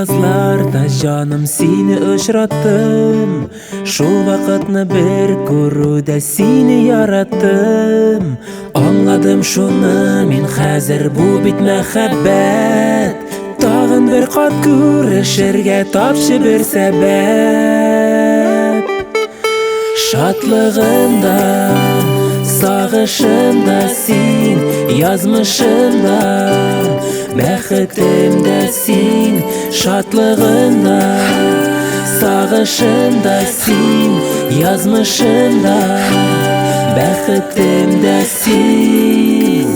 yazlarda canım seni uçrattım. Şu vakitni bir ko'ruda seni yarattım. Anladım şunu men hazır bu bit muhabbat. Tag'in bir qat ko'rishirga topshi bir sabab. Şadlığımda, sağışımda sen, yazmışımda, bəxtimdə sen. Şadlığımda, sağışımda sen, yazmışımda, bəxtimdə sen.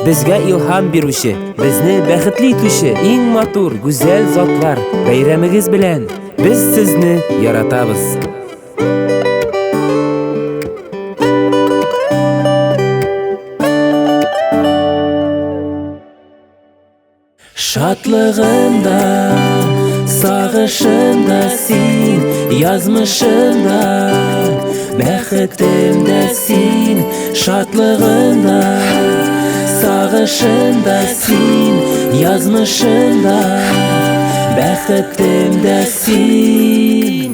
Bizga ilham beruvchi, bizni baxtli etuvchi eng motor, go'zal zotlar, bayramingiz bilan biz sizni yaratamiz. Şadlığımda, sağışımda sen, yazmışımda, bəxtimdə sen. Şadlığımda, sağışımda sen, yazmışımda, bəxtimdə sen.